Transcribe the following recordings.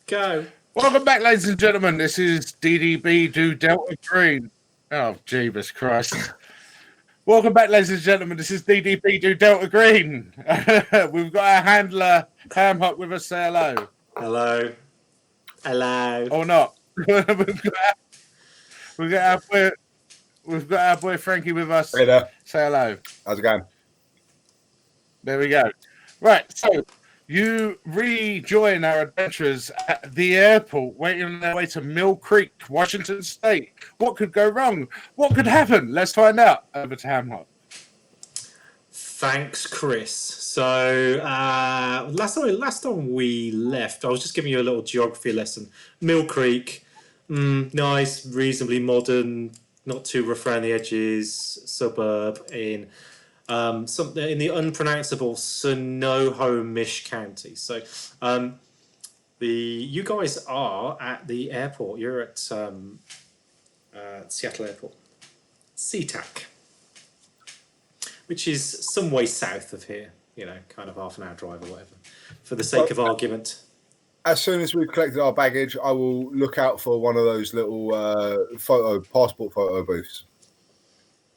Go. Welcome back, ladies and gentlemen. This is DDB do Delta Green. Oh, Jeebus Christ. Welcome back, ladies and gentlemen. This is DDB do Delta Green. We've got our handler, Hamhock, with us. Say hello. Hello. Hello. Or not. we've got our boy Frankie with us. Hey there. Say hello. How's it going? There we go. Right, so you rejoin our adventurers at the airport, waiting on their way to Mill Creek, Washington State. What could go wrong? What could happen? Let's find out. Over to Hamhock. Thanks, Chris. So last time we left, I was just giving you a little geography lesson. Mill Creek, nice, reasonably modern, not too rough around the edges, suburb in something in the unpronounceable Snohomish County. So you guys are at the airport. You're at Seattle Airport, SeaTac, which is some way south of here, kind of half an hour drive or whatever, for the sake of argument. As soon as we've collected our baggage, I will look out for one of those little passport photo booths.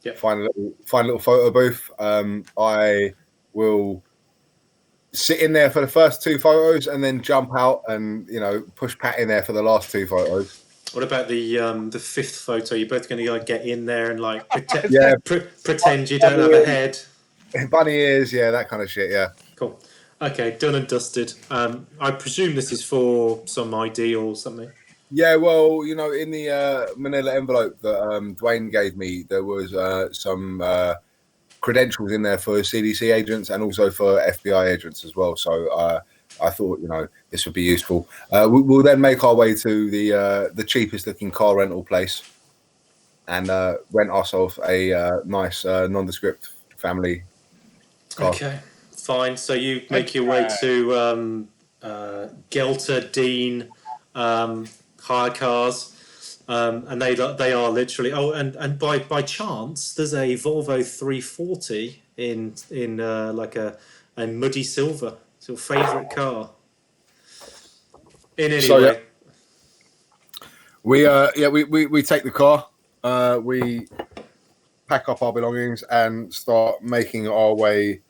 Yep. Find a little photo booth. I will sit in there for the first two photos and then jump out and push Pat in there for the last two photos. What about the fifth photo? You're both going to get in there and pretend you don't have a head. Bunny ears, yeah, that kind of shit, yeah. Cool. Okay, done and dusted. I presume this is for some ID or something. Yeah, well, in the manila envelope that Dwayne gave me, there was some credentials in there for CDC agents and also for FBI agents as well. So I thought, this would be useful. We'll then make our way to the cheapest looking car rental place and rent ourselves a nice nondescript family car. Okay, fine. So you make your way to Gelter Dean hire cars, and they are literally. Oh, and by chance, there's a Volvo 340 in like a muddy silver. It's your favourite car. In any way. We take the car. We pack up our belongings and start making our way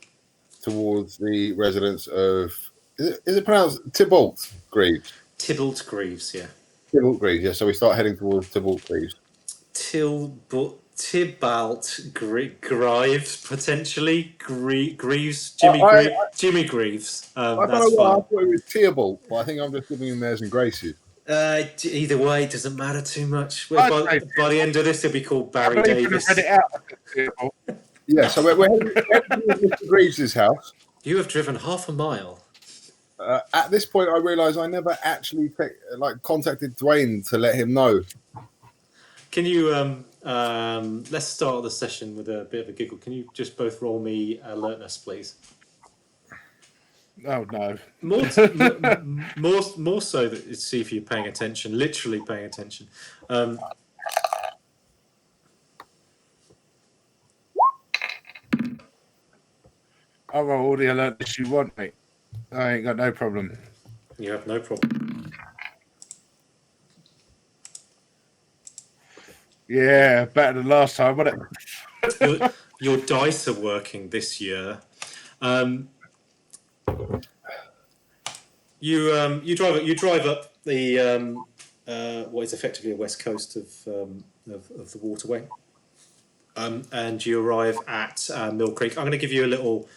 towards the residence of. Is it pronounced Tybalt Greaves? Tybalt Greaves, yeah. Tybalt Greaves, yeah. So we start heading towards Tybalt Greaves. Tybalt Greaves, potentially. Greaves, Jimmy Greaves. I don't know why I thought it was Tybalt, but I think I'm just giving him theirs and graces. Either way, it doesn't matter too much. By the end of this, it'll be called Barry Davis. Read it out. Yeah, so we're heading to Mr. Greaves' house. You have driven half a mile. At this point, I realise I never actually contacted Dwayne to let him know. Can you let's start the session with a bit of a giggle. Can you just both roll me alertness, please? Oh no! More so that see if you're paying attention, literally paying attention. I'll roll all the alertness you want, mate. I ain't got no problem. You have no problem. Yeah, better than last time, wasn't it? Your dice are working this year. You drive up the what is effectively a west coast of the waterway, and you arrive at Mill Creek. I'm going to give you a little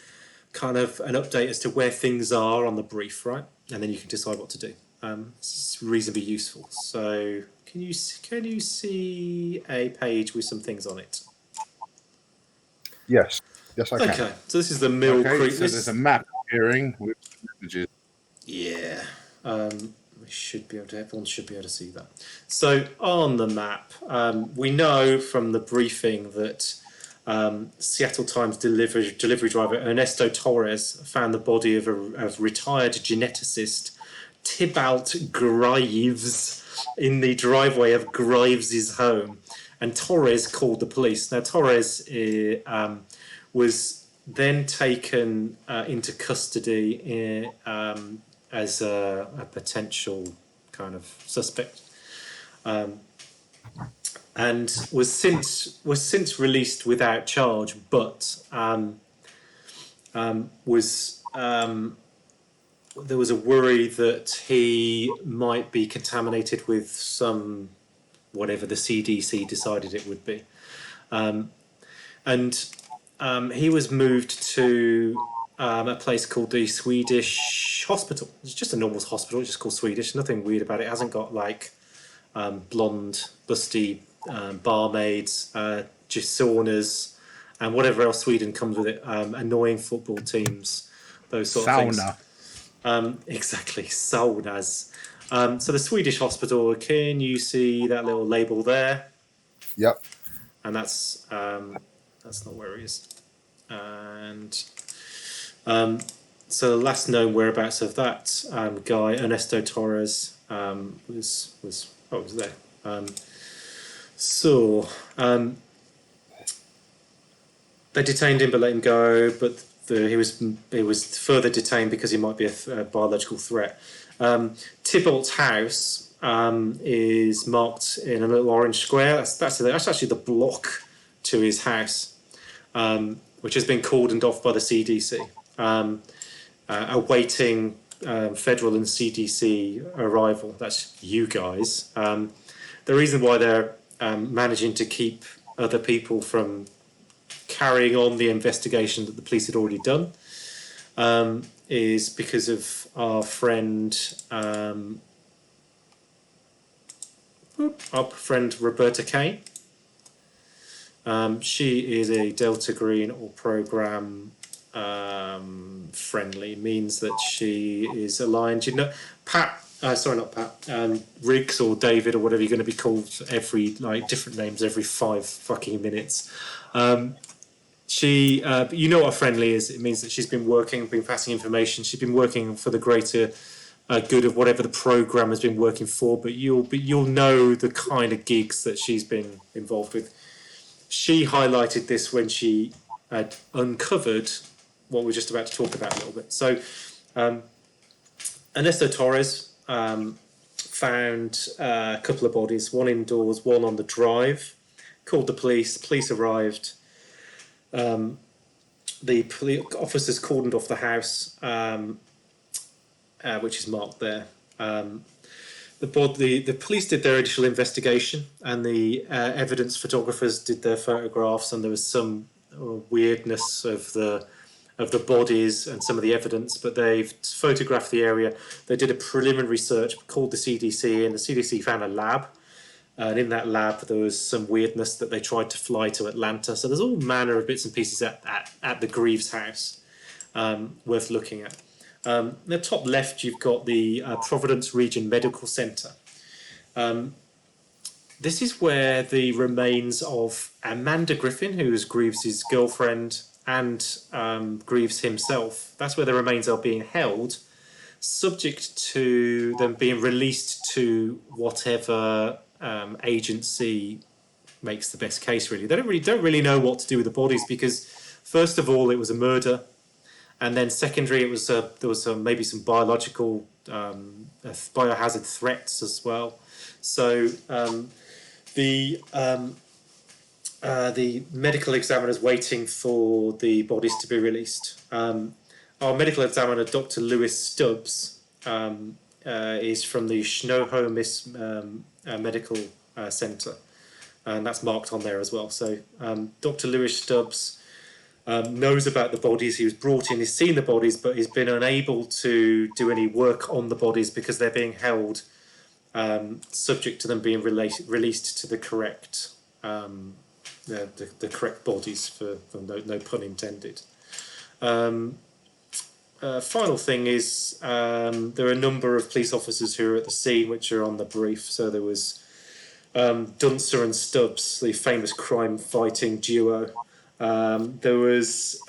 kind of an update as to where things are on the brief, right? And then you can decide what to do. It's reasonably useful. So can you see a page with some things on it? Yes, I can. Okay, so this is the Mill Creek. So there's a map appearing with images. Yeah, everyone should be able to see that. So on the map, we know from the briefing that Seattle Times delivery driver Ernesto Torres found the body of retired geneticist Tybalt Greaves in the driveway of Greaves' home, and Torres called the police. Now Torres was then taken into custody as a potential kind of suspect, and was since released without charge, but there was a worry that he might be contaminated with some whatever the CDC decided it would be, and he was moved to a place called the Swedish Hospital. It's just a normal hospital. It's just called Swedish. Nothing weird about it. It hasn't got like blonde, busty barmaids, just saunas, and whatever else Sweden comes with it. Annoying football teams, those sort of things. Exactly, saunas. So the Swedish Hospital. Can you see that little label there? Yep. And that's not where he is. And so the last known whereabouts of that guy, Ernesto Torres, was there. They detained him but let him go. But he was further detained because he might be a biological threat. Tybalt's house is marked in a little orange square. That's actually the block to his house, which has been cordoned off by the CDC, awaiting federal and CDC arrival. That's you guys. The reason why they're managing to keep other people from carrying on the investigation that the police had already done is because of our friend Roberta Kane. She is a Delta Green or program friendly, means that she is aligned. You know, Riggs or David or whatever you're going to be called every different names every 5 fucking minutes. She, you know what friendly is. It means that she's been passing information. She's been working for the greater good of whatever the program has been working for. But you'll know the kind of gigs that she's been involved with. She highlighted this when she had uncovered what we're just about to talk about a little bit. So, Ernesto Torres found a couple of bodies, one indoors, one on the drive. Called the police. Police arrived. The officers cordoned off the house, which is marked there. The police did their initial investigation, and the evidence photographers did their photographs, and there was some weirdness of the bodies and some of the evidence, but they've photographed the area. They did a preliminary search, called the CDC, and the CDC found a lab. And in that lab, there was some weirdness that they tried to fly to Atlanta. So there's all manner of bits and pieces at the Greaves house worth looking at. In the top left, you've got the Providence Region Medical Center. This is where the remains of Amanda Griffin, who was Greaves' girlfriend, and Greaves himself, that's where the remains are being held, subject to them being released to whatever agency makes the best case. Really, they don't really know what to do with the bodies, because first of all, it was a murder, and then secondary, there was maybe some biological biohazard threats as well. So the medical examiner's waiting for the bodies to be released. Our medical examiner, Dr. Lewis Stubbs, is from the Snohomish Medical Center, and that's marked on there as well. So Dr. Lewis Stubbs knows about the bodies. He was brought in, he's seen the bodies, but he's been unable to do any work on the bodies because they're being held subject to them being released to the correct the correct bodies, for no pun intended. Final thing is there are a number of police officers who are at the scene, which are on the brief. So there was Dunster and Stubbs, the famous crime-fighting duo. There was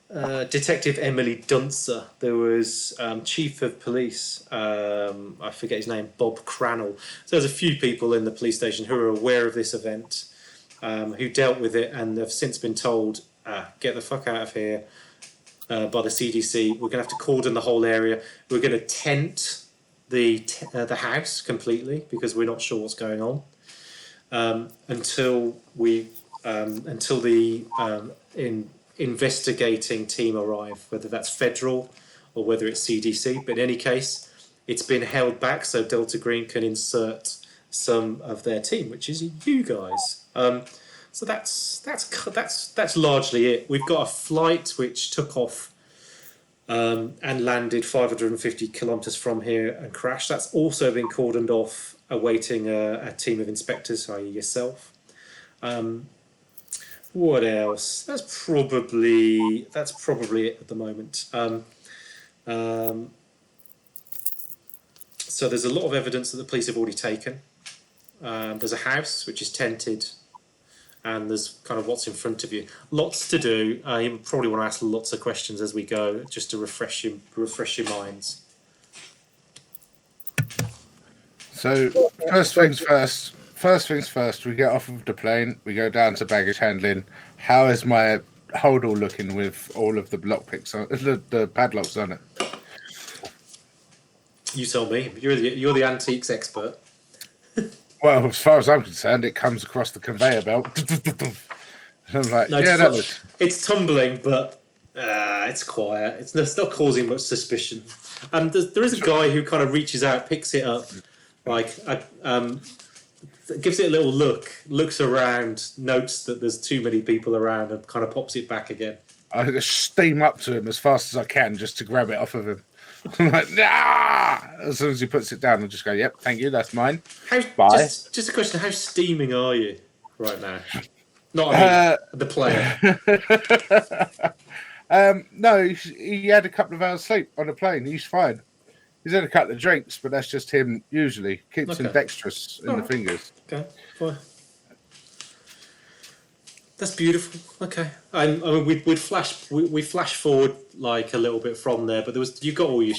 Detective Emily Dunster. There was Chief of Police, I forget his name, Bob Crannell. So there's a few people in the police station who are aware of this event, who dealt with it, and have since been told, get the fuck out of here by the CDC. We're going to have to cordon the whole area. We're going to tent the house completely because we're not sure what's going on until the investigating team arrive, whether that's federal or whether it's CDC. But in any case, it's been held back so Delta Green can insert some of their team, which is you guys. So that's largely it. We've got a flight which took off and landed 550 kilometres from here and crashed. That's also been cordoned off, awaiting a team of inspectors, i.e. yourself. What else? That's probably it at the moment. So there's a lot of evidence that the police have already taken. There's a house which is tented, and there's kind of what's in front of you. Lots to do. You probably want to ask lots of questions as we go, just to refresh your minds. So first things first. We get off of the plane. We go down to baggage handling. How is my holdall looking with all of the lockpicks on the padlocks on it? You tell me. You're the antiques expert. Well, as far as I'm concerned, it comes across the conveyor belt. I'm like, No, yeah, that looks. It's tumbling, but it's quiet. It's not causing much suspicion. There is a guy who kind of reaches out, picks it up, gives it a little look, looks around, notes that there's too many people around, and kind of pops it back again. I just steam up to him as fast as I can just to grab it off of him. I'm like, nah! As soon as he puts it down, I just go, yep, thank you, that's mine. Bye. Just a question, how steaming are you right now? Not the player. No, he had a couple of hours sleep on the plane. He's fine. He's had a couple of drinks, but that's just him usually. Keeps him dexterous in the fingers. Okay, fine. That's beautiful. Okay, I mean, we flash forward like a little bit from there, but you got all your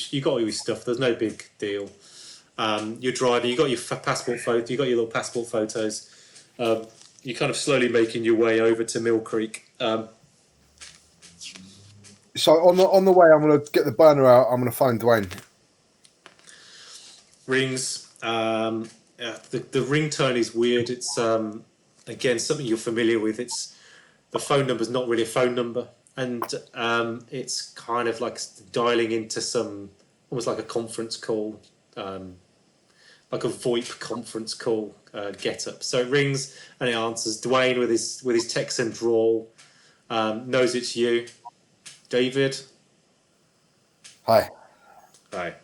stuff. There's no big deal. You're driving. You got your passport photo. You got your little passport photos. You're kind of slowly making your way over to Mill Creek. So on the way, I'm going to get the burner out. I'm going to phone Dwayne. Rings. The ringtone is weird. It's again something you're familiar with. It's the phone number's not really a phone number, and it's kind of like dialing into some almost like a conference call, like a VoIP conference call get up. So it rings and it answers. Dwayne with his Texan drawl knows it's you. David. Hi. Hi.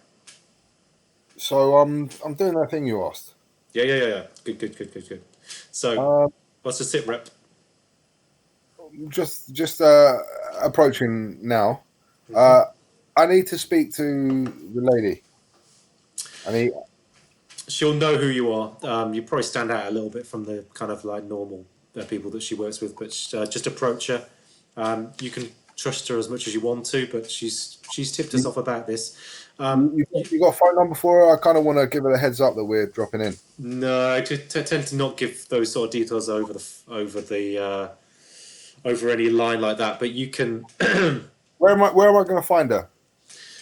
So I'm doing that thing you asked. Yeah. Good. So what's the sit rep? Just approaching now. I need to speak to the lady. She'll know who you are. You probably stand out a little bit from the kind of like normal people that she works with, but just approach her. You can trust her as much as you want to, but she's tipped us off about this. You got a phone number for her? I kind of want to give her a heads up that we're dropping in. No, I tend to not give those sort of details over any line like that. But you can. Where am I going to find her?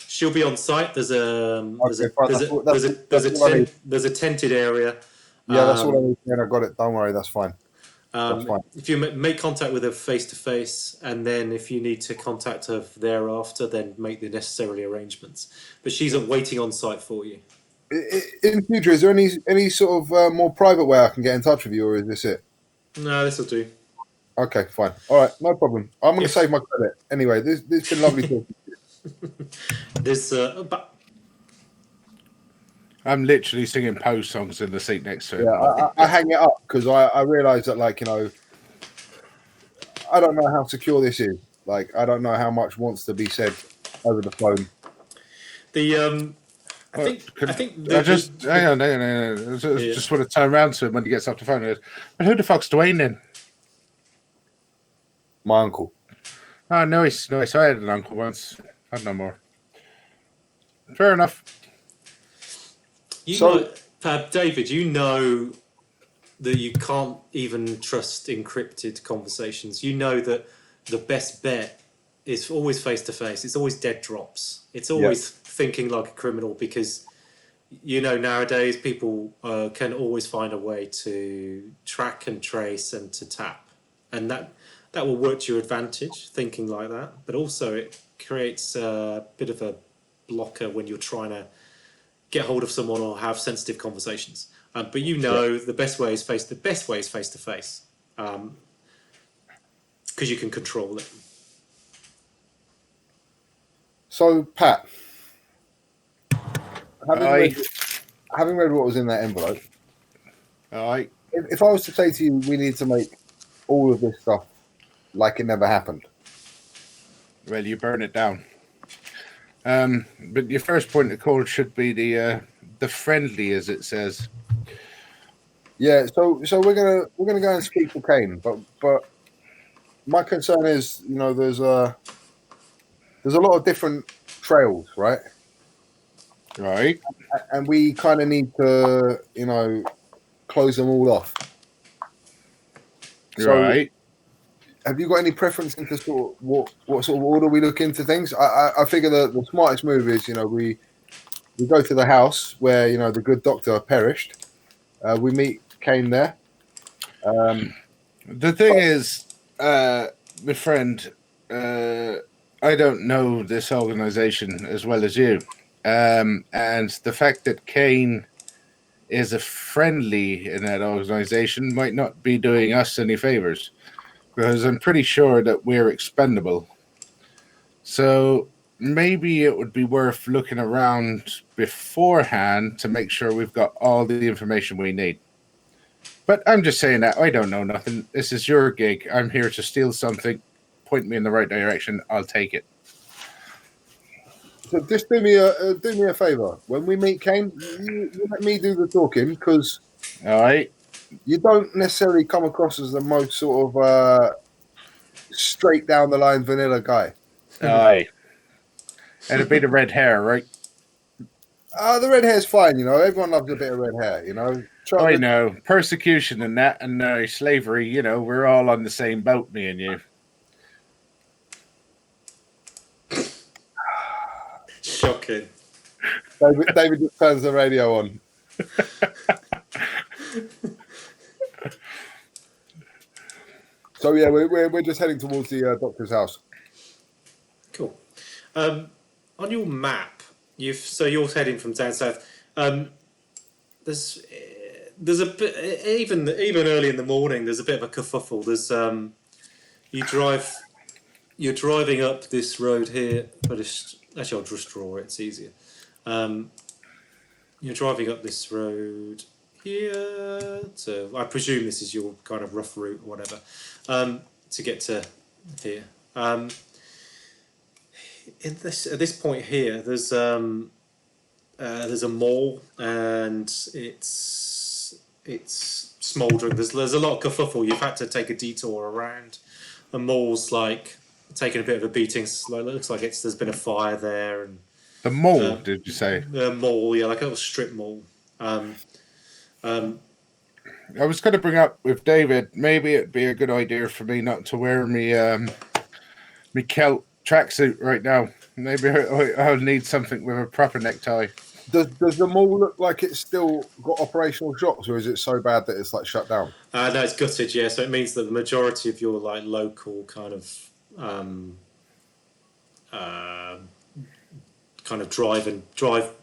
She'll be on site. There's a tented area. Yeah, that's all I need. I got it. Don't worry, that's fine. If you make contact with her face to face, and then if you need to contact her thereafter, then make the necessary arrangements. But she's waiting on site for you. In the future, is there any sort of more private way I can get in touch with you, or is this it? No, this will do. Okay, fine. All right, no problem. I'm going to save my credit. Anyway, this been lovely talking to you. I'm literally singing Poe songs in the seat next to him. Yeah, I hang it up because I realise that, like, I don't know how secure this is. Like, I don't know how much wants to be said over the phone. I just want to turn around to him when he gets off the phone and goes, "But who the fuck's Dwayne then?" My uncle. Oh, nice. I had an uncle once. I had no more. Fair enough. David, you know that you can't even trust encrypted conversations. You know that the best bet is always face to face. It's always dead drops. It's always thinking like a criminal because nowadays people can always find a way to track and trace and to tap, and that will work to your advantage, thinking like that. But also it creates a bit of a blocker when you're trying to get hold of someone or have sensitive conversations. But the best way is face to face, because you can control it. So, Pat, Aye. having read what was in that envelope, Aye. if I was to say to you, we need to make all of this stuff like it never happened. Well, you burn it down. But your first point of call should be the friendly, as it says. Yeah, so we're gonna go and speak to Kane, but my concern is, there's a lot of different trails, right? Right. And we kind of need to, close them all off. So, Right. have you got any preference into sort of what sort of order we look into things? I figure the smartest move is, we go to the house where, the good doctor perished. We meet Kane there. The thing is, my friend, I don't know this organization as well as you. And the fact that Kane is a friendly in that organization might not be doing us any favors, because I'm pretty sure that we're expendable. So maybe it would be worth looking around beforehand to make sure we've got all the information we need. But I'm just saying that I don't know nothing. This is your gig. I'm here to steal something. Point me in the right direction. I'll take it. So just do me a favor. When we meet Kane, you let me do the talking, because All right. you don't necessarily come across as the most sort of straight down the line vanilla guy. Aye. And it'd be the red hair, right? The red hair's fine, Everyone loves a bit of red hair, I know. Persecution and that, and slavery, we're all on the same boat, me and you. Shocking. David just turns the radio on. So yeah, we're just heading towards the doctor's house. Cool. On your map, you're heading from down south. There's a bit, even early in the morning. There's a bit of a kerfuffle. There's you're driving up this road here, but actually I'll just draw it. It's easier. You're driving up this road here. So I presume this is your kind of rough route or whatever, to get to here. At this point here, there's a mall, and it's smouldering. There's a lot of kerfuffle. You've had to take a detour around. The mall's like taking a bit of a beating. It looks like there's been a fire there. And the mall, did you say? The mall, yeah, like a little strip mall. I was going to bring up with David, maybe it'd be a good idea for me not to wear me Kelt tracksuit right now. Maybe I'll need something with a proper necktie. Does the mall look like it's still got operational shops, or is it so bad that it's like shut down? No, it's gutted. Yeah, so it means that the majority of your like local kind of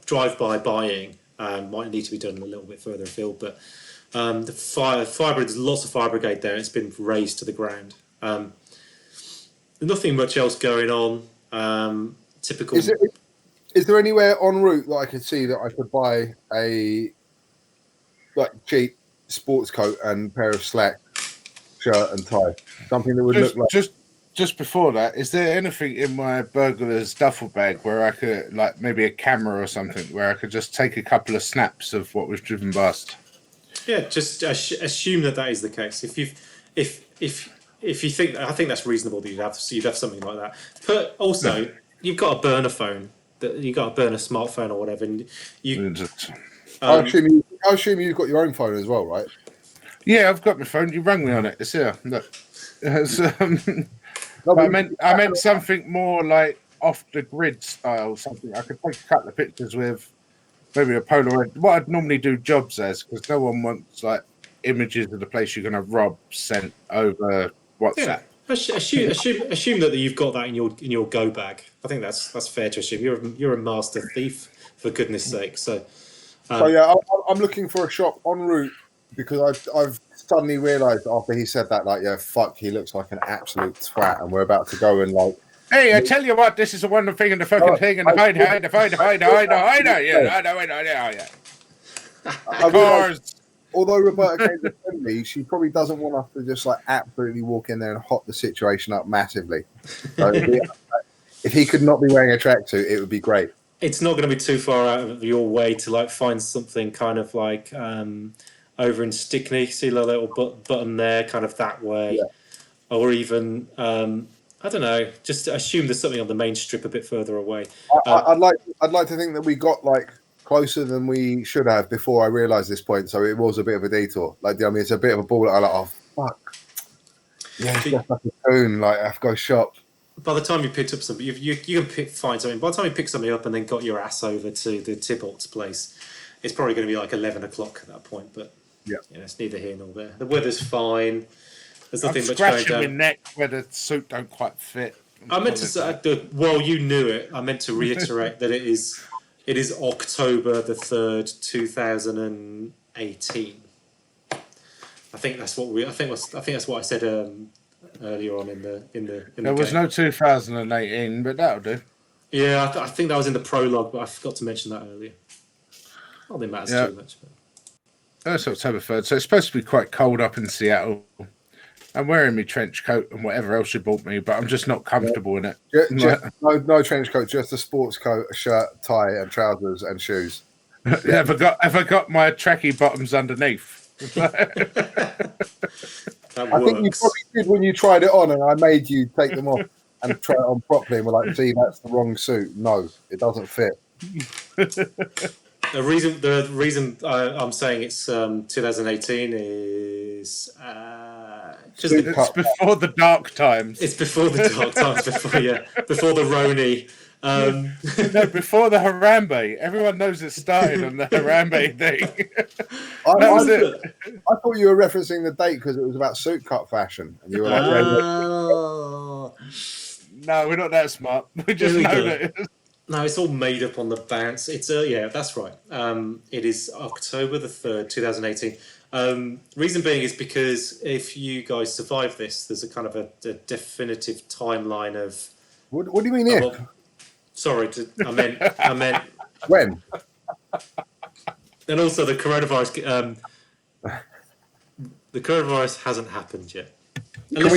drive-by buying might need to be done a little bit further afield. But the fire there's lots of fire brigade there. It's been razed to the ground. Nothing much else going on. Typical. Is there anywhere en route that I could see that I could buy a cheap sports coat and pair of slacks, shirt and tie? Something that would look like just before that, is there anything in my burglar's duffel bag where I could, like maybe a camera or something, where I could just take a couple of snaps of what was driven past? Yeah, just assume that is the case. If you think, I think that's reasonable that you'd have something like that. But also, you've got a burner phone. You've got a burner smartphone or whatever, and you. I assume you've got your own phone as well, right? Yeah, I've got my phone. You rang me on it. It's here. Look. I meant something more like off the grid style. Something I could take a couple of pictures with, maybe a Polaroid. What I'd normally do jobs as, because no one wants like images of the place you're going to rob sent over WhatsApp. Yeah. Assume that you've got that in your go bag. I think that's fair to assume. You're a master thief, for goodness sake. So yeah, I'm looking for a shop en route because I've suddenly realised after he said that, like, yeah, fuck, he looks like an absolute twat, and we're about to go and like. Hey, I tell you what, this is the one thing and the fucking thing and the hide. Yeah. Of course. Although Roberta came to friendly, she probably doesn't want us to just like absolutely walk in there and hot the situation up massively. So if he could not be wearing a tracksuit, it would be great. It's not going to be too far out of your way to like find something kind of like over in Stickney, see a little button there, kind of that way, yeah. Or even I don't know, just assume there's something on the main strip a bit further away. I'd like to think that we got like closer than we should have before I realised this point. So it was a bit of a detour. Like, I mean, it's a bit of a ball. I'm like, oh fuck, yeah, it's just like a tune. Like, I have to go shop. By the time you picked up something, you can find something. By the time you pick something up and then got your ass over to the Tybalt's place, it's probably going to be like 11 o'clock at that point. But yeah, it's neither here nor there. The weather's fine. There's nothing much going down. Scratching my neck where the suit don't quite fit. I meant to say, well, you knew it. I meant to reiterate that it is October the 3rd, 2018. I think that's what I said earlier on in the There was no 2018, but that'll do. Yeah, I think that was in the prologue, but I forgot to mention that earlier. Not that it matters too much. But... That's October 3rd, so it's supposed to be quite cold up in Seattle. I'm wearing my trench coat and whatever else you bought me, but I'm just not comfortable in it. No trench coat, just a sports coat, a shirt, tie, and trousers and shoes. Have I got my tracky bottoms underneath? I think you probably did when you tried it on, and I made you take them off and try it on properly. And we're like, "See, that's the wrong suit. No, it doesn't fit." The reason I'm saying it's 2018 is it's before the dark times. It's before the dark times. Before the Roni. No, before the Harambe. Everyone knows it started on the Harambe thing. I thought you were referencing the date because it was about suit cut fashion, and you were like, "Oh, no, we're not that smart. We just know that." No, it's all made up on the bounce. It's yeah, that's right. It is October the 3rd, 2018. Reason being is because if you guys survive this, there's a kind of a definitive timeline of. What do you mean if? Sorry, I meant when. And also the coronavirus. The coronavirus hasn't happened yet. Are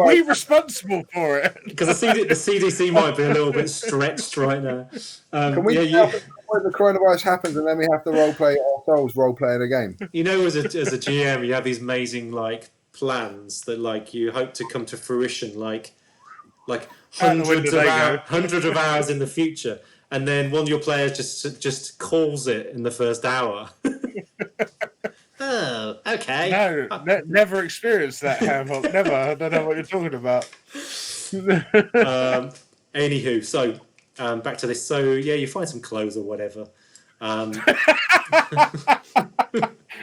we responsible for it? Because the CDC might be a little bit stretched right now. Can we when the coronavirus happens and then we have to roleplay ourselves role-playing a game? You know, as a GM, you have these amazing like plans that like you hope to come to fruition, like hundreds of hours in the future, and then one of your players just calls it in the first hour. Oh, okay. No, never experienced that, Hamill. Never. I don't know what you're talking about. Anywho, so back to this. So yeah, you find some clothes or whatever.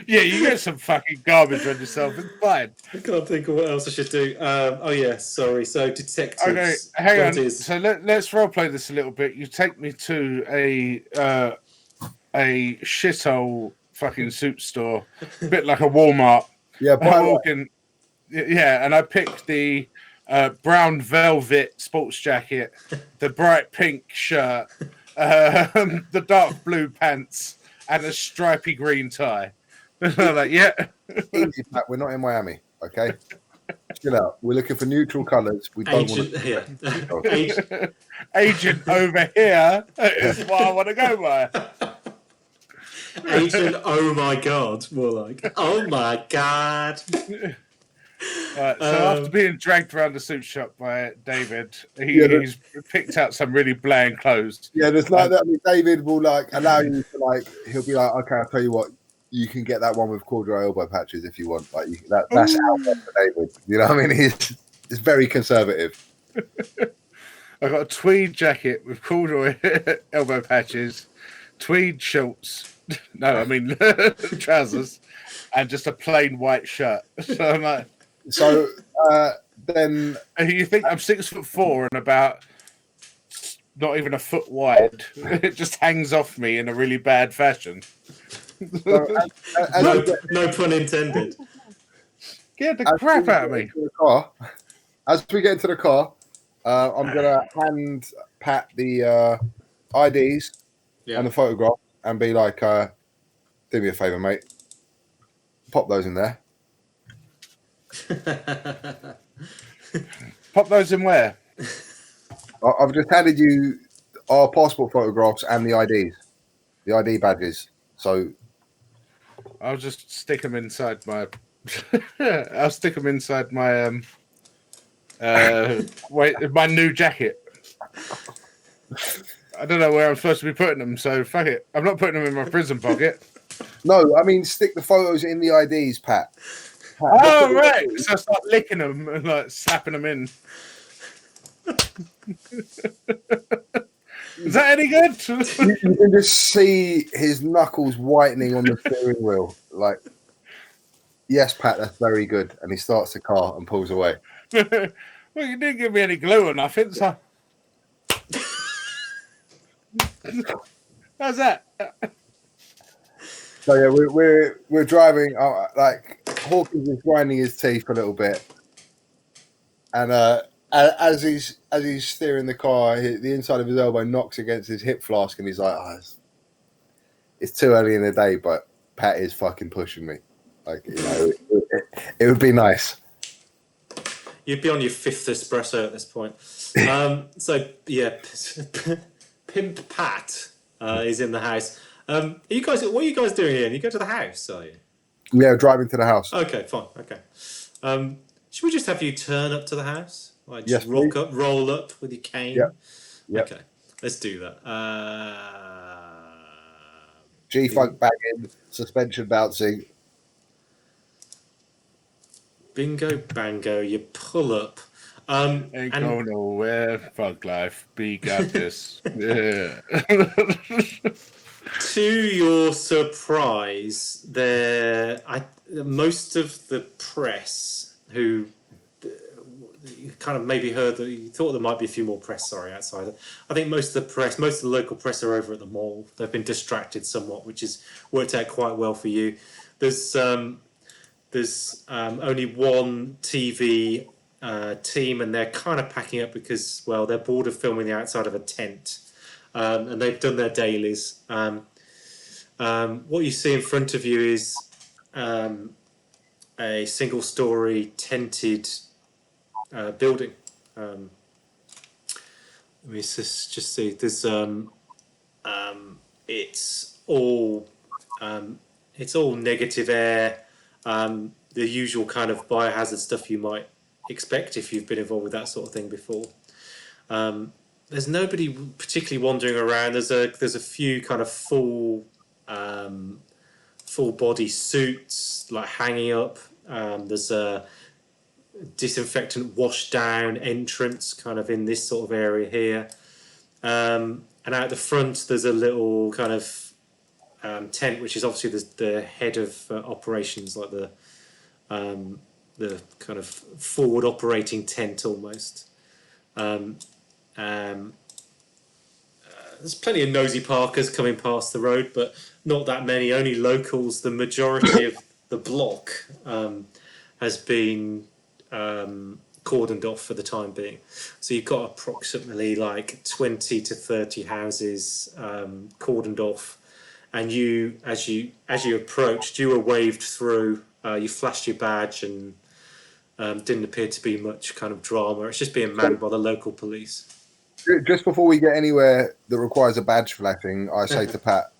Yeah, you get some fucking garbage on yourself. It's fine. I can't think of what else I should do. Oh yeah, sorry. So detectives. Okay, hang on. So let's roleplay this a little bit. You take me to a shithole fucking suit store, a bit like a Walmart. Yeah, and I picked the brown velvet sports jacket, the bright pink shirt, the dark blue pants, and a stripy green tie. Like, yeah. Easy, Pat. We're not in Miami, okay? Chill out. We're looking for neutral colours. We don't want to. Agent over here is what I want to go by. Agent, oh my god, more like, oh my god. Right, so after being dragged around the suit shop by David, he's picked out some really bland clothes. Yeah, there's like that. I mean, David will like allow you to like. He'll be like, okay, I'll tell you what. You can get that one with corduroy elbow patches if you want. Like that's out there for David. You know what I mean? He's very conservative. I got a tweed jacket with corduroy elbow patches, tweed shorts. No, I mean trousers, and just a plain white shirt. So I'm like, So then, you think I'm 6'4" and about not even a foot wide? It just hangs off me in a really bad fashion. so as No, we get, no pun intended. Get the as crap we out of get me. into the car, as we get into the car, I'm gonna hand Pat the IDs Yeah. and the photograph and be like, "Do me a favor, mate. Pop those in there." Pop those in where? I've just handed you our passport photographs and the IDs, the ID badges. So I'll just stick them inside my. I'll stick them inside my my new jacket. I don't know where I'm supposed to be putting them, so fuck it. I'm not putting them in my prison pocket. no, I mean stick the photos in the IDs, Pat. Oh right, so I start licking them and like slapping them in. Is that any good? You can just see his knuckles whitening on the steering wheel. Like, yes, Pat, that's very good. And he starts the car and pulls away. Well, you didn't give me any glue or nothing, so. How's that? So yeah, we're driving. Like Hawkins is grinding his teeth a little bit, and as he's steering the car, the inside of his elbow knocks against his hip flask, and he's like, "Oh, it's too early in the day, but Pat is fucking pushing me. Like, you know, it would be nice." You'd be on your 5th espresso at this point. So yeah, Pimp Pat is in the house. What are you guys doing here? You go to the house, are you? Yeah, driving to the house. Okay, fine. Okay. Should we just have you turn up to the house? Like just Yes, roll up with your cane? Yep. Yep. Okay, let's do that. G-funk bagging, suspension bouncing. Bingo bango, you pull up. Ain't and go nowhere. Fuck life. Be got this. Yeah. to your surprise, most of the press who you kind of maybe heard that you thought there might be a few more press, outside. I think most of the local press are over at the mall. They've been distracted somewhat, which has worked out quite well for you. There's only one TV team, and they're kind of packing up because, well, they're bored of filming the outside of a tent, and they've done their dailies. What you see in front of you is a single-story tented building. Let me just see. There's it's all negative air. The usual kind of biohazard stuff you might expect if you've been involved with that sort of thing before. There's nobody particularly wandering around. There's a few kind of full body suits like hanging up. There's a disinfectant wash down entrance kind of in this sort of area here. And out the front there's a little kind of tent, which is obviously the head of operations, like the kind of forward operating tent almost. There's plenty of nosy parkers coming past the road, but not that many, only locals. The majority of the block has been cordoned off for the time being. So you've got approximately like 20 to 30 houses cordoned off. And you, as you approached, you were waved through. You flashed your badge, and didn't appear to be much kind of drama. It's just being manned by the local police. Just before we get anywhere that requires a badge flashing, I say to Pat,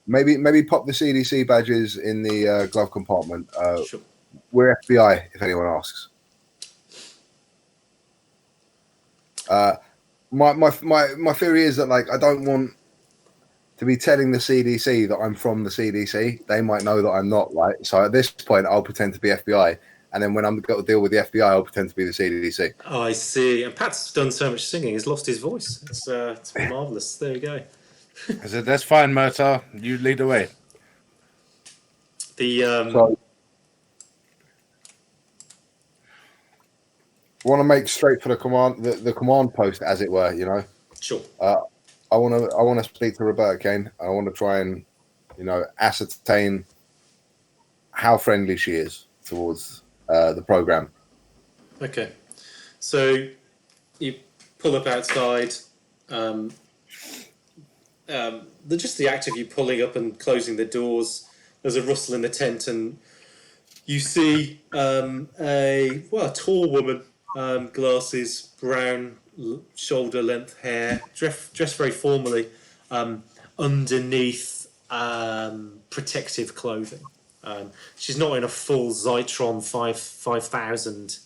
maybe pop the CDC badges in the glove compartment. Sure. We're FBI, if anyone asks. My theory is that, like, I don't want to be telling the CDC that I'm from the CDC. They might know that I'm not, right? So at this point, I'll pretend to be FBI. And then when I'm got to deal with the FBI, I'll pretend to be the CDC. Oh, I see. And Pat's done so much singing, he's lost his voice. It's marvellous. There you go. I said, that's fine, Murtaugh. You lead the way. The So, want to make straight for the command post, as it were. You know, sure. I want to speak to Roberta Kane. I want to try and, ascertain how friendly she is towards the program. Okay, so you pull up outside. Just the act of you pulling up and closing the doors. There's a rustle in the tent, and you see a tall woman, glasses, brown shoulder length hair, dressed very formally, underneath protective clothing. She's not in a full Zytron 5000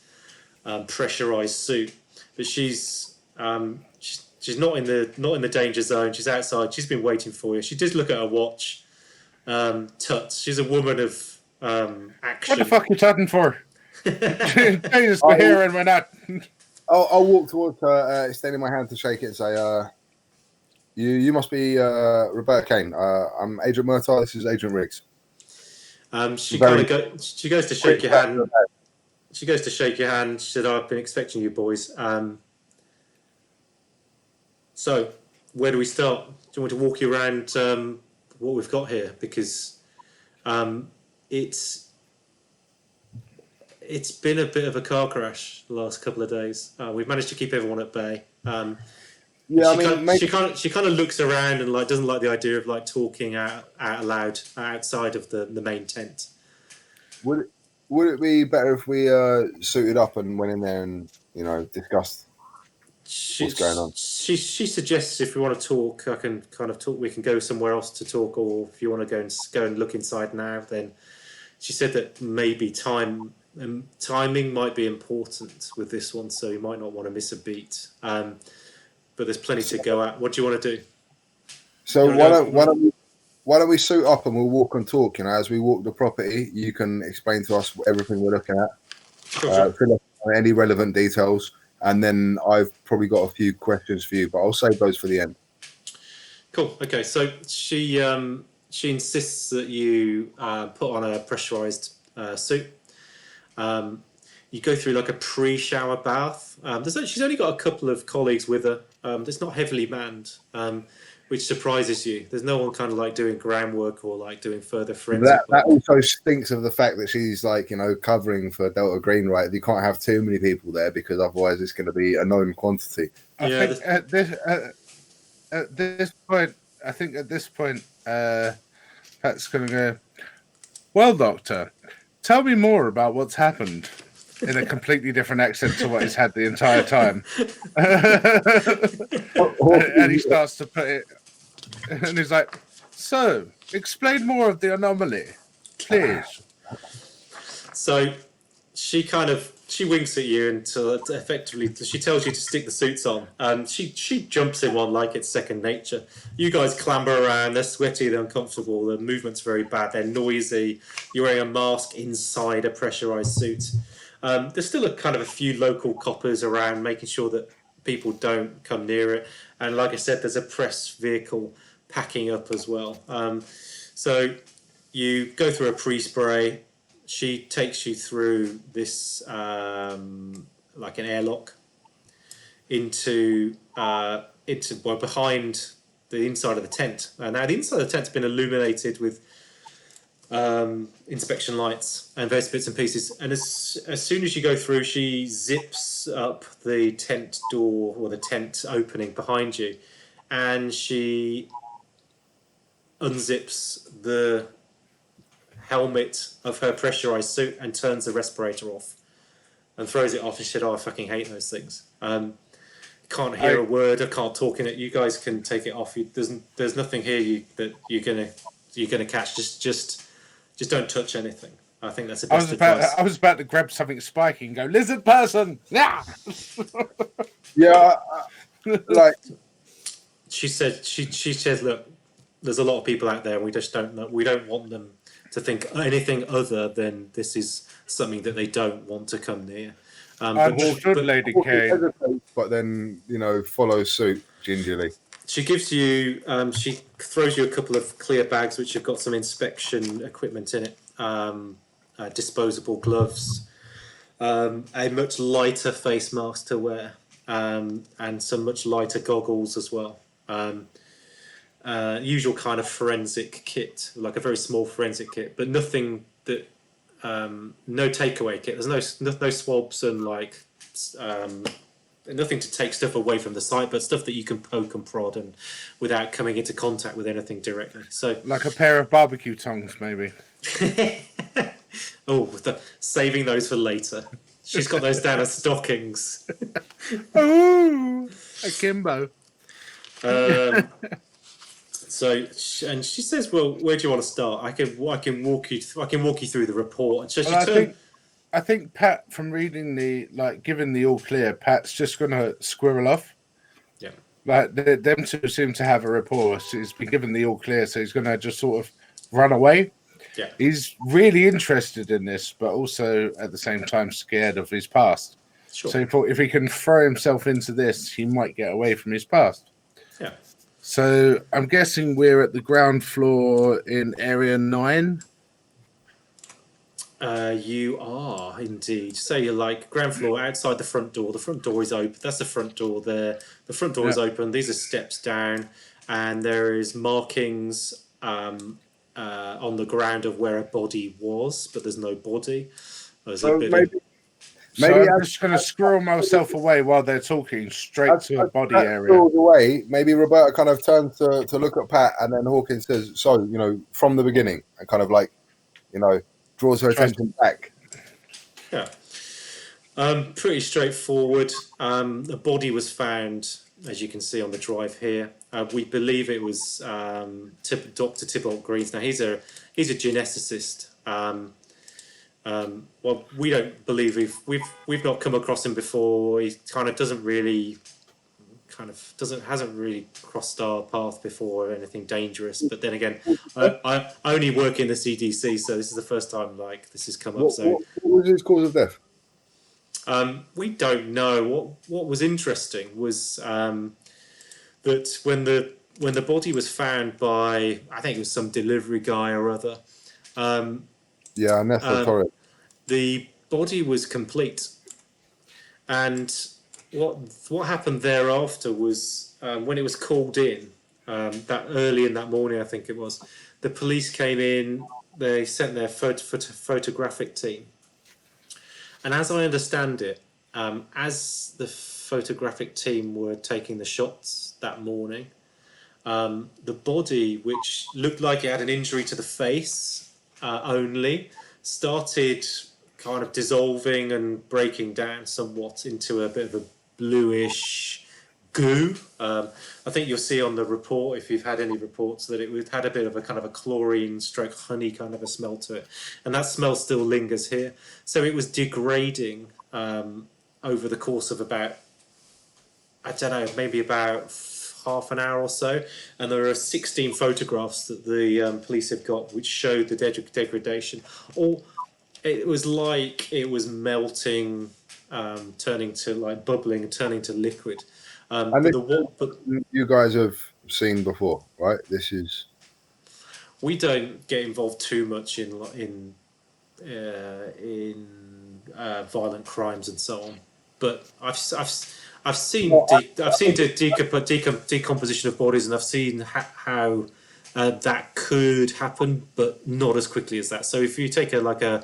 pressurized suit, but she's not in the danger zone. She's outside. She's been waiting for you. She did look at her watch. Tut. She's a woman of action. What the fuck are you tutting for? Jesus, we're here and we're not. I'll walk towards her, extending my hand to shake it and say, you must be Roberta Kane. I'm Agent Murtaugh. This is Agent Riggs. She goes to shake your hand. She goes to shake your hand. She said, I've been expecting you boys. So, where do we start? Do you want to walk you around what we've got here? Because it's been a bit of a car crash the last couple of days. We've managed to keep everyone at bay. She kind of looks around and doesn't like the idea of talking out loud outside of the main tent. Would it be better if we suited up and went in there and discussed what's going on? She suggests if we want to talk, I can kind of talk. We can go somewhere else to talk, or if you want to go and look inside now, then she said that maybe timing might be important with this one, so you might not want to miss a beat. But there's plenty to go at. What do you want to do? So why don't we suit up and we'll walk and talk? As we walk the property, you can explain to us everything we're looking at. Sure. Fill up any relevant details, and then I've probably got a few questions for you, but I'll save those for the end. Cool. Okay. So she insists that you put on a pressurized suit. You go through a pre-shower bath. She's only got a couple of colleagues with her. It's not heavily manned, which surprises you. There's no one kind of doing groundwork or doing further forensic. That also stinks of the fact that she's covering for Delta Green, right? You can't have too many people there because otherwise it's going to be a known quantity. I think at this point, Pat's going to go, well, Doctor, tell me more about what's happened, in a completely different accent to what he's had the entire time. And he starts to put it, and he's like, so, explain more of the anomaly, please. So she winks at you until effectively she tells you to stick the suits on. She jumps in one like it's second nature. You guys clamber around. They're sweaty. They're uncomfortable. The movement's very bad. They're noisy. You're wearing a mask inside a pressurized suit. There's still a few local coppers around, making sure that people don't come near it. And like I said, there's a press vehicle packing up as well. So you go through a pre-spray. She takes you through this an airlock into behind the inside of the tent. Now the inside of the tent's been illuminated with inspection lights and various bits and pieces. And as soon as you go through, she zips up the tent door or the tent opening behind you, and she unzips the helmet of her pressurized suit and turns the respirator off and throws it off and said, I fucking hate those things. Can't hear a word. I can't talk in it. You guys can take it off. There's nothing here that you're gonna catch. Just don't touch anything. I think that's the best advice. I was about to grab something spiky and go, lizard person. Yeah. Yeah. She said, look, there's a lot of people out there, and we don't want them to think anything other than this is something that they don't want to come near. Understood, Lady Kane. But then, follow suit gingerly. She gives you. She throws you a couple of clear bags which have got some inspection equipment in it. Disposable gloves, a much lighter face mask to wear, and some much lighter goggles as well. Usual kind of forensic kit, like a very small forensic kit, but nothing that. No takeaway kit. There's no swabs and nothing to take stuff away from the site, but stuff that you can poke and prod and without coming into contact with anything directly. So, like a pair of barbecue tongs, maybe. Saving those for later. She's got those down as stockings. Ooh, akimbo. So, and she says, "Well, where do you want to start? I can walk you through the report." So I think Pat, from reading giving the all clear, Pat's just going to squirrel off. Yeah. Like them two seem to have a rapport. So he's been given the all clear, so he's going to just sort of run away. Yeah. He's really interested in this, but also at the same time scared of his past. Sure. So he thought if he can throw himself into this, he might get away from his past. Yeah. So I'm guessing we're at the ground floor in Area 9. You are indeed. So you're like ground floor outside the front door. The front door is open. That's the front door there. The front door is open. These are steps down, and there is markings on the ground of where a body was, but there's no body. There's Maybe I'm just going to squirrel myself away while they're talking straight to a body area. Away, maybe Roberta kind of turns to look at Pat, and then Hawkins says, "So, from the beginning," and kind of draws her attention back. Yeah. Pretty straightforward. The body was found, as you can see on the drive here. We believe it was Dr. Tybalt Greens. Now he's a geneticist. Well, we don't believe we've not come across him before. He hasn't really crossed our path before or anything dangerous. But then again, I only work in the CDC, so this is the first time this has come up. What was his cause of death? We don't know. What was interesting was that when the body was found by, I think it was some delivery guy or other. The body was complete, and what happened thereafter was when it was called in that early in that morning, I think it was, the police came in. They sent their photographic team, and as I understand it, as the photographic team were taking the shots that morning, the body, which looked like it had an injury to the face only, started kind of dissolving and breaking down somewhat into a bit of a bluish goo. I think you'll see on the report, if you've had any reports, that it had a bit of a kind of a chlorine stroke honey kind of a smell to it, and that smell still lingers here. So it was degrading over the course of about, I don't know, maybe about half an hour or so, and there are 16 photographs that the police have got which showed the degradation. It was like it was melting, turning to bubbling, turning to liquid. You guys have seen before, right? This is. We don't get involved too much in violent crimes and so on, but I've seen decomposition of bodies, and I've seen how that could happen, but not as quickly as that. So if you take a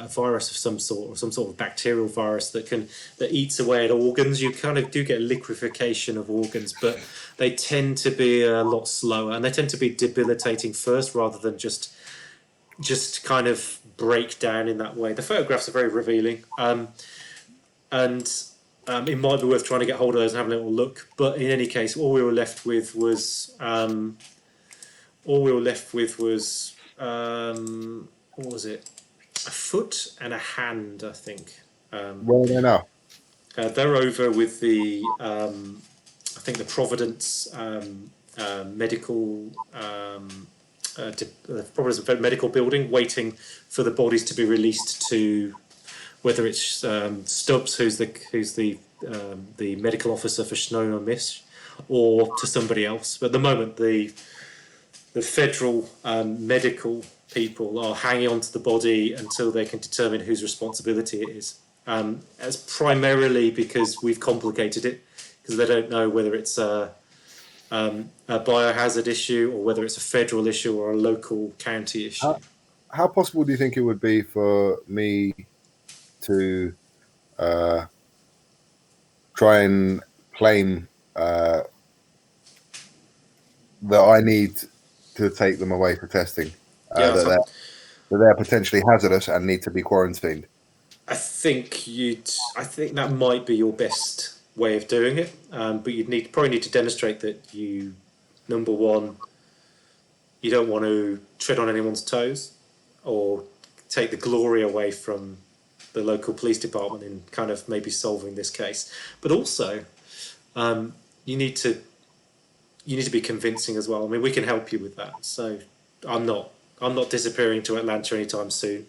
virus of some sort, or some sort of bacterial virus that eats away at organs, you kind of do get liquefaction of organs, but they tend to be a lot slower, and they tend to be debilitating first rather than just kind of break down in that way. The photographs are very revealing, and it might be worth trying to get hold of those and have a little look. But in any case, all we were left with was what was it? A foot and a hand, I think. Where are they now? They're over with the I think the Providence medical. Providence medical building, waiting for the bodies to be released to, whether it's Stubbs, who's the the medical officer for Snow and Miss, or to somebody else. But at the moment, the federal medical people are hanging on to the body until they can determine whose responsibility it is. As primarily because we've complicated it, because they don't know whether it's a biohazard issue or whether it's a federal issue or a local county issue. How possible do you think it would be for me to try and claim that I need to take them away for testing? That they're potentially hazardous and need to be quarantined. I think that might be your best way of doing it, but you'd probably need to demonstrate that you, number one, you don't want to tread on anyone's toes or take the glory away from the local police department in kind of maybe solving this case. But also, you need to be convincing as well. I mean, we can help you with that. So I'm not disappearing to Atlanta anytime soon.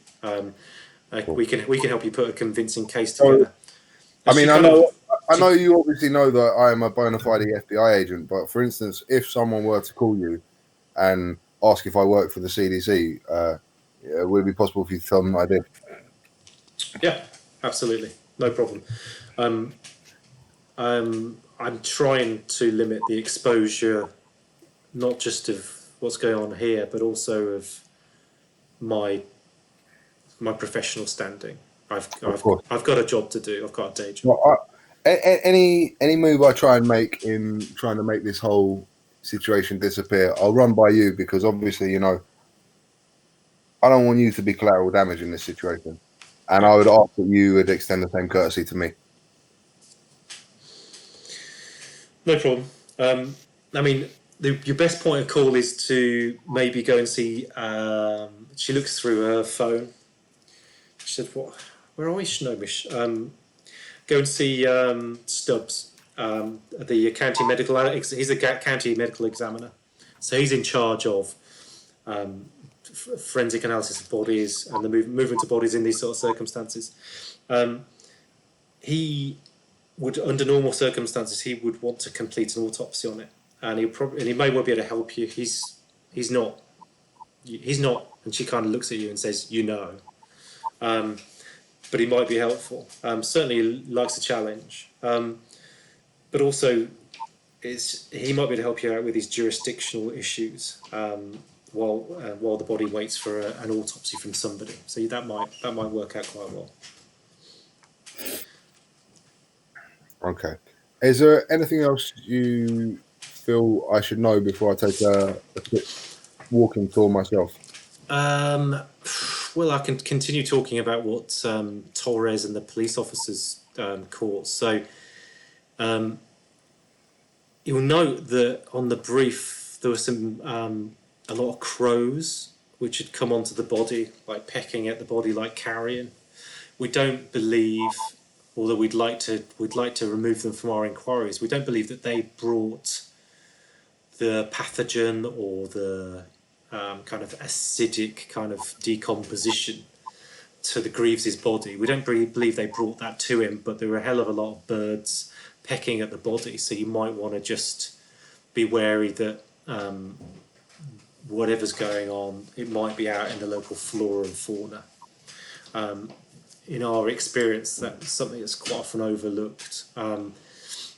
We can help you put a convincing case together. I mean, I know you obviously know that I am a bona fide FBI agent, but for instance, if someone were to call you and ask if I work for the CDC, would it be possible for you to tell them I did? Yeah, absolutely, no problem. I'm trying to limit the exposure, not just of what's going on here, but also of my professional standing. I've got a job to do. I've got a day job. Well, any move I try and make in trying to make this whole situation disappear, I'll run by you, because obviously, I don't want you to be collateral damage in this situation, and I would ask that you would extend the same courtesy to me. No problem. I mean, your best point of call is to maybe go and see. She looks through her phone. She said, "What? Where are we, Shnomish? Go and see Stubbs, the county medical. He's a county medical examiner, so he's in charge of forensic analysis of bodies and the movement of bodies in these sort of circumstances. He would, under normal circumstances, he would want to complete an autopsy on it, and he may well be able to help you. He's not, and she kind of looks at you and says, but he might be helpful. Certainly likes a challenge, but also he might be able to help you out with these jurisdictional issues while the body waits for an autopsy from somebody. So that might work out quite well. Okay. Is there anything else you feel I should know before I take a quick walking tour myself? Well, I can continue talking about what Torres and the police officers caught. So you'll note that on the brief there was a lot of crows which had come onto the body, like pecking at the body, like carrion. We don't believe, although we'd like to remove them from our inquiries, we don't believe that they brought the pathogen or the kind of acidic kind of decomposition to the Greaves's body. We don't believe they brought that to him, but there were a hell of a lot of birds pecking at the body, so you might want to just be wary that whatever's going on, it might be out in the local flora and fauna. In our experience, that's something that's quite often overlooked.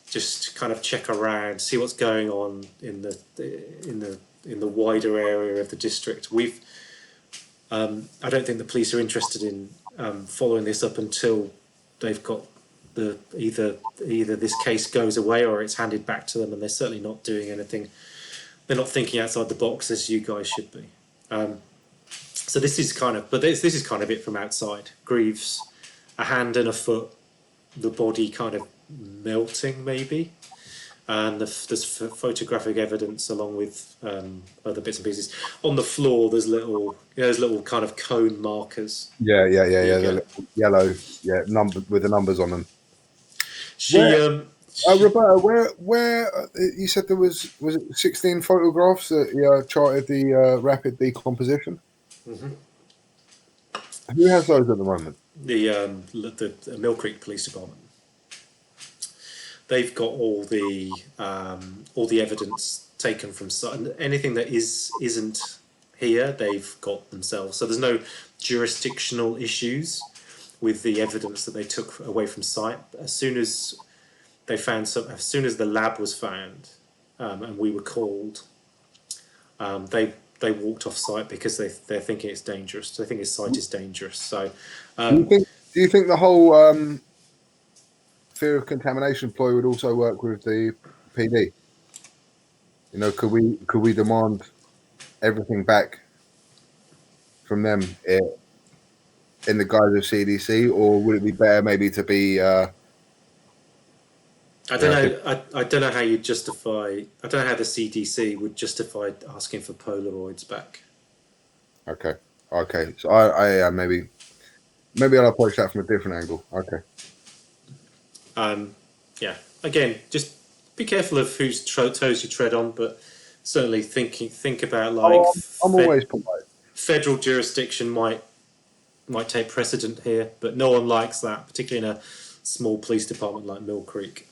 Just kind of check around, see what's going on in the wider area of the district. I don't think the police are interested in following this up until they've got either this case goes away or it's handed back to them, and they're certainly not doing anything. They're not thinking outside the box as you guys should be. So this is kind of it from outside. Greaves, a hand and a foot, the body kind of melting maybe, and there's photographic evidence along with other bits and pieces. On the floor there's little kind of cone markers. Yeah. The yellow, number with the numbers on them. Roberta, where you said there was it 16 photographs that charted the rapid decomposition? Mm-hmm. Who has those at the moment? The Mill Creek Police Department. they've got all the evidence taken from site. Anything that isn't here, they've got themselves. So there's no jurisdictional issues with the evidence that they took away from site. As soon as they found as soon as the lab was found, and we were called, they walked off site because they're thinking it's dangerous. They think his site is dangerous. So, do you think the whole fear of contamination ploy would also work with the PD? You know, could we demand everything back from them in the guise of CDC, or would it be better maybe to be? I don't know. I don't know how you justify. I don't know how the CDC would justify asking for Polaroids back. Okay. So I maybe I'll approach that from a different angle. Okay. Yeah. Again, just be careful of whose toes you tread on, but certainly think about like. I'm always polite. Federal jurisdiction might take precedent here, but no one likes that, particularly in a small police department like Mill Creek.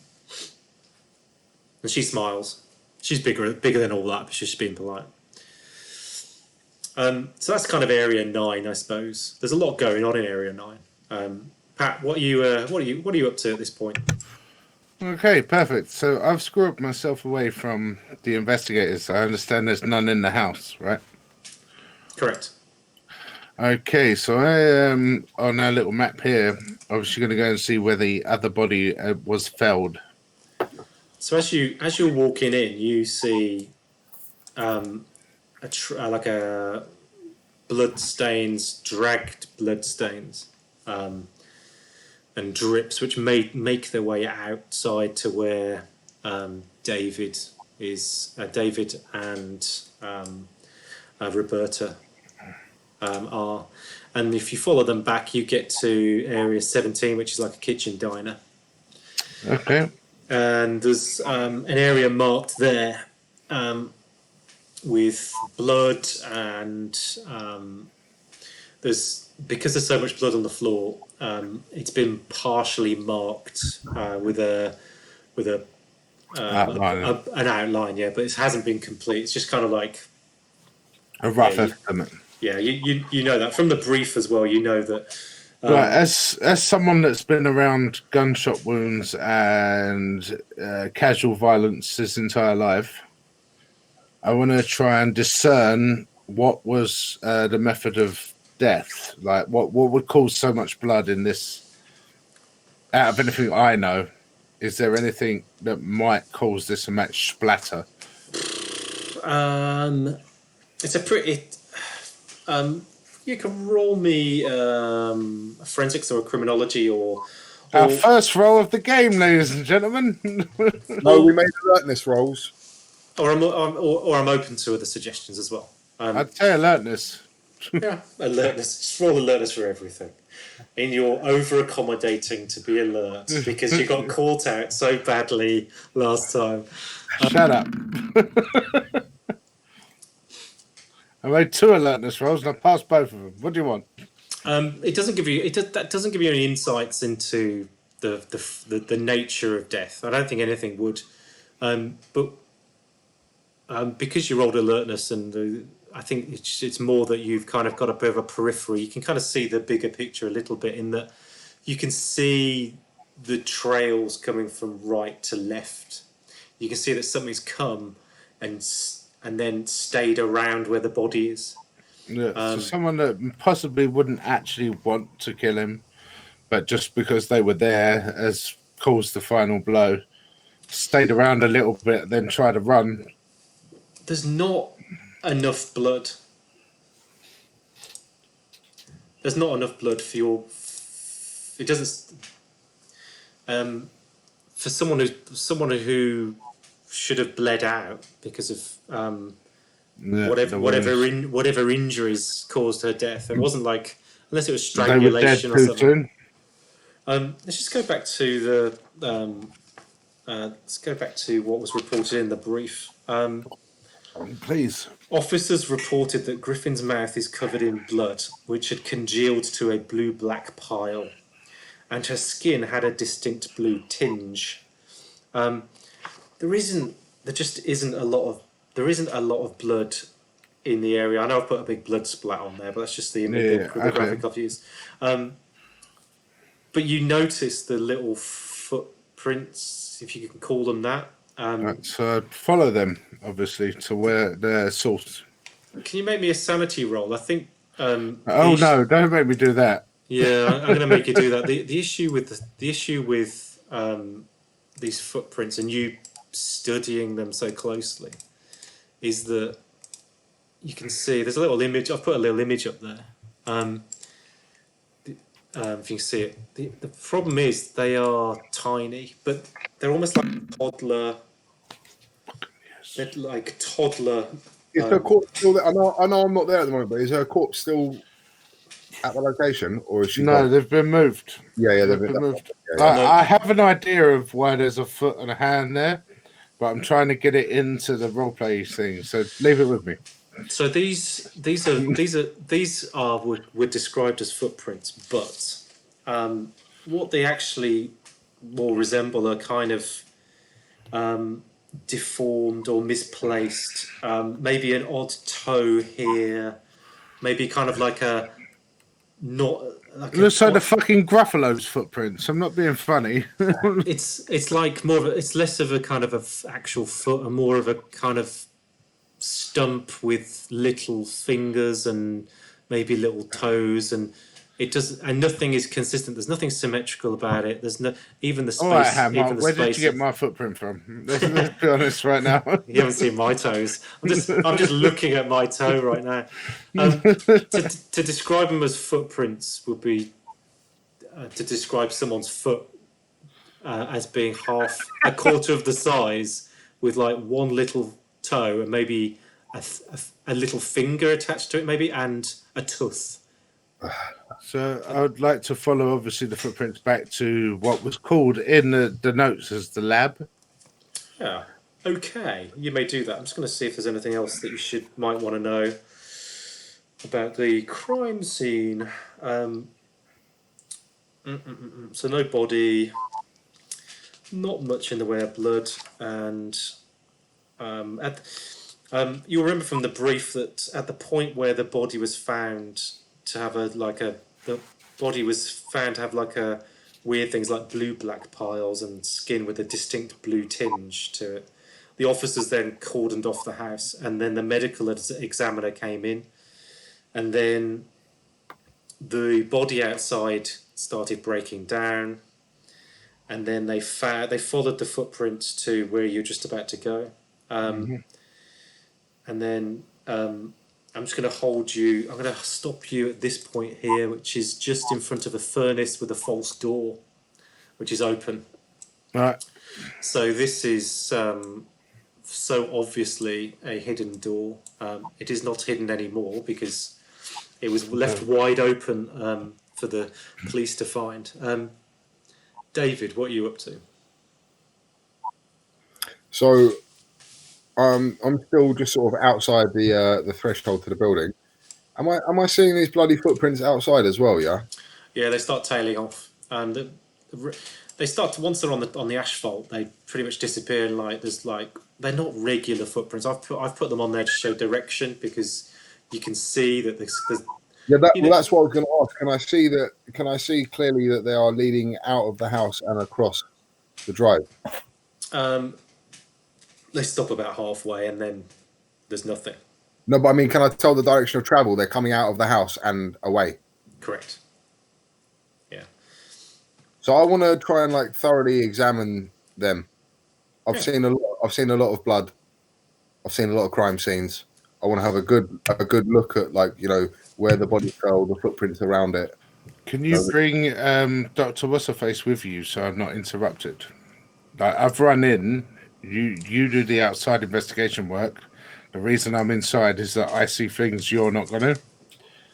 And she smiles. She's bigger than all that, but she's just being polite. So that's kind of Area 9, I suppose. There's a lot going on in Area 9. Pat, what are you up to at this point? Okay, perfect. So I've screwed myself away from the investigators. I understand there's none in the house, right? Correct. Okay, so I am on our little map here. Obviously, going to go and see where the other body was felled. So as you're walking in, you see like a dragged blood stains, and drips, which make their way outside to where David and Roberta are. And if you follow them back, you get to Area 17, which is like a kitchen diner. Okay. And there's an area marked there with blood, and because there's so much blood on the floor, it's been partially marked with an outline, yeah, but it hasn't been complete. It's just kind of like a rough estimate. Yeah, you know that from the brief as well. You know that. Right, as someone that's been around gunshot wounds and casual violence his entire life, I want to try and discern what was the method of death. Like, what would cause so much blood in this? Out of anything I know, is there anything that might cause this much splatter? It's a pretty. You can roll me a forensics or a criminology or our first roll of the game, ladies and gentlemen. No, we made alertness rolls. Or I'm open to other suggestions as well. I'd say alertness. Yeah, alertness. Just roll alertness for everything. And you're over-accommodating to be alert because you got caught out so badly last time. Shut up. I made 2 alertness rolls and I passed both of them. What do you want? It doesn't give you that doesn't give you any insights into the nature of death. I don't think anything would, but because you rolled alertness, and I think it's more that you've kind of got a bit of a periphery. You can kind of see the bigger picture a little bit in that you can see the trails coming from right to left. You can see that something's come and then stayed around where the body is. Yeah, so someone that possibly wouldn't actually want to kill him, but just because they were there has caused the final blow, stayed around a little bit, then tried to run. There's not enough blood. There's not enough blood for your. It doesn't. For someone who should have bled out because of whatever injuries caused her death. It wasn't like, unless it was strangulation or something. Let's just go back to let's go back to what was reported in the brief. Please. Officers reported that Griffin's mouth is covered in blood, which had congealed to a blue-black pile, and her skin had a distinct blue tinge. There just isn't a lot of blood in the area. I know I've put a big blood splat on there, but that's just the graphic I've used. But you notice the little footprints, if you can call them that. Let's follow them, obviously, to where they're sourced. Can you make me a sanity roll? I think. No! Don't make me do that. Yeah, I'm going to make you do that. The issue with these footprints and you studying them so closely is that you can see there's a little image. I've put a little image up there. If you can see it, the problem is they are tiny, but they're almost like toddler. They're like toddler. Is her corpse still there? I know I'm not there at the moment, but is her corpse still at the location, or is she? No, they've been moved. Yeah, they've been moved. Yeah. I have an idea of why there's a foot and a hand there, but I'm trying to get it into the roleplay thing. So leave it with me. So these were described as footprints, but what they actually more resemble are kind of deformed or misplaced. Maybe an odd toe here, maybe kind of like a not. Like it looks like the fucking Gruffalo's footprints. I'm not being funny. It's like more of it's less of a kind of actual foot and more of a kind of stump with little fingers and maybe little toes, and it doesn't, and nothing is consistent. There's nothing symmetrical about it. There's no even the space. All right, Ham, even the where space did you get my footprint from? Let's be honest right now. You haven't seen my toes. I'm just looking at my toe right now. To describe them as footprints would be to describe someone's foot as being a quarter of the size, with like one little toe and maybe a little finger attached to it, maybe, and a tooth. So I would like to follow, obviously, the footprints back to what was called in the notes as the lab. Yeah. Okay, you may do that. I'm just going to see if there's anything else that you might want to know about the crime scene. So no body, not much in the way of blood, and you'll remember from the brief that at the point where the body was found to have the body was found to have like a weird things like blue-black piles and skin with a distinct blue tinge to it. The officers then cordoned off the house, and then the medical examiner came in, and then the body outside started breaking down, and then they followed the footprints to where you're just about to go, and then I'm just going to hold you. I'm going to stop you at this point here, which is just in front of a furnace with a false door, which is open. All right. So this is so obviously a hidden door. It is not hidden anymore because it was left wide open for the police to find. David, what are you up to? So I'm still just sort of outside the threshold to the building. Am I seeing these bloody footprints outside as well? Yeah. Yeah, they start tailing off. They start to, once they're on the asphalt, they pretty much disappear. They're not regular footprints. I've put them on there to show direction because you can see that there's Yeah, that's what I was going to ask. Can I see clearly that they are leading out of the house and across the drive? They stop about halfway and then there's nothing. No, but I mean, can I tell the direction of travel? They're coming out of the house and away. Correct. Yeah. So I want to try and thoroughly examine them. I've seen a lot of blood. I've seen a lot of crime scenes. I want to have a good look at where the body fell, the footprints around it. Can you bring Dr. What's-Her-Face with you so I'm not interrupted? I've run in. You do the outside investigation work. The reason I'm inside is that I see things you're not going to.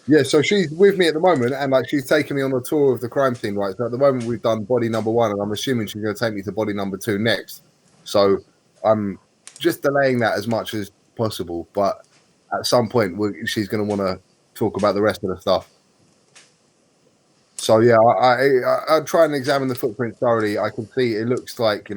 Yeah, so she's with me at the moment, and she's taking me on a tour of the crime scene, right? So at the moment we've done body number 1, and I'm assuming she's going to take me to body number 2 next. So I'm just delaying that as much as possible, but at some point she's going to want to talk about the rest of the stuff. So yeah, I try and examine the footprint thoroughly. I can see it looks like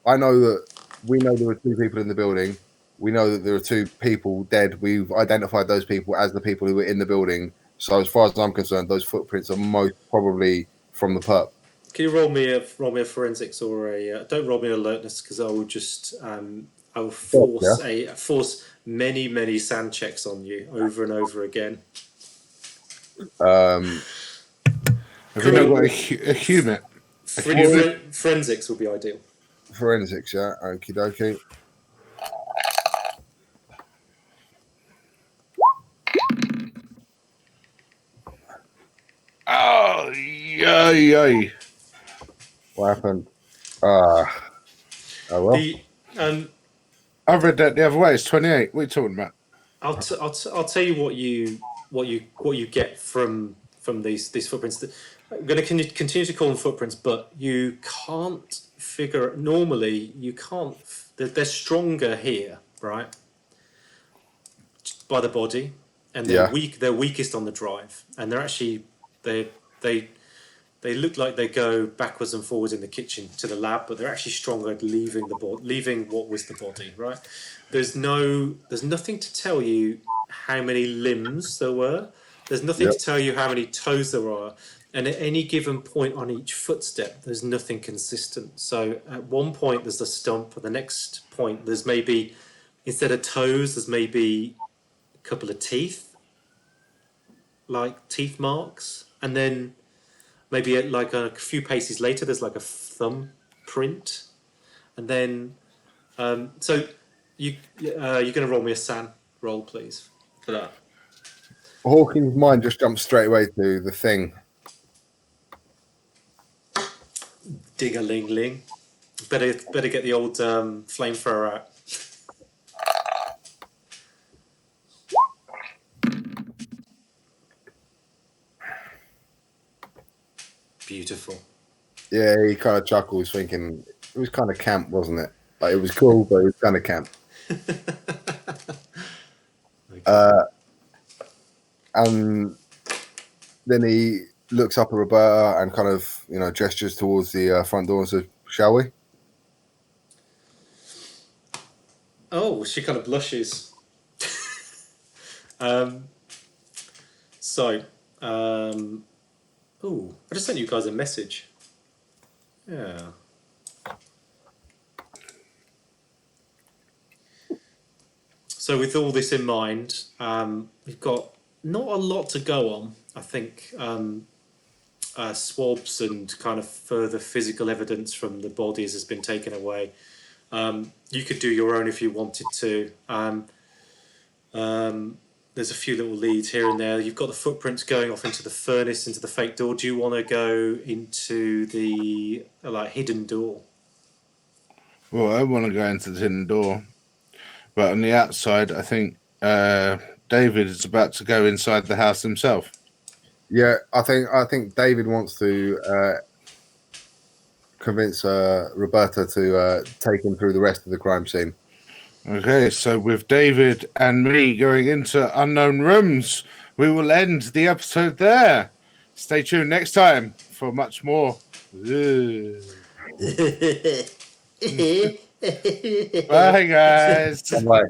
I know that we know there were 2 people in the building. We know that there are 2 people dead. We've identified those people as the people who were in the building. So as far as I'm concerned, those footprints are most probably from the perp. Can you roll me a forensics or a? Don't roll me an alertness because I will just I will force many sand checks on you over and over again. Have you not got a human? Forensics would be ideal. Forensics, yeah. Okie dokie. Oh, yay. What happened? Oh well. I've read that the other way. It's 28. What are you talking about? I'll tell you what you get from these footprints. I'm going to continue to call them footprints, but you can't figure. Normally, you can't. They're stronger here, right? By the body, and they're weak. They're weakest on the drive, and they're actually they look like they go backwards and forwards in the kitchen to the lab, but they're actually stronger at leaving what was the body, right? There's nothing to tell you how many limbs there were. There's nothing to tell you how many toes there are. And at any given point on each footstep, there's nothing consistent. So at one point, there's a stump. At the next point, there's maybe, instead of toes, there's maybe a couple of teeth, like teeth marks. And then maybe like a few paces later, there's like a thumb print. And then, so you're going to roll me a SAN roll, please, for that. Hawking's mind just jumped straight away to the thing. Ding-a-ling-ling. Better get the old flamethrower out. Beautiful. Yeah, he kind of chuckles, thinking it was kind of camp, wasn't it? Like, it was cool, but it was kind of camp. Okay. And then he looks up at Roberta and kind of, gestures towards the front door and says, "Shall we?" Oh, she kind of blushes. I just sent you guys a message. Yeah. So with all this in mind, we've got not a lot to go on. I think swabs and kind of further physical evidence from the bodies has been taken away. You could do your own if you wanted to. There's a few little leads here and there. You've got the footprints going off into the furnace, into the fake door. Do you want to go into the hidden door? Well, I want to go into the hidden door, but on the outside, I think David is about to go inside the house himself. Yeah, I think David wants to convince Roberta to take him through the rest of the crime scene. Okay, so with David and me going into unknown rooms, we will end the episode there. Stay tuned next time for much more. Bye, guys. Bye.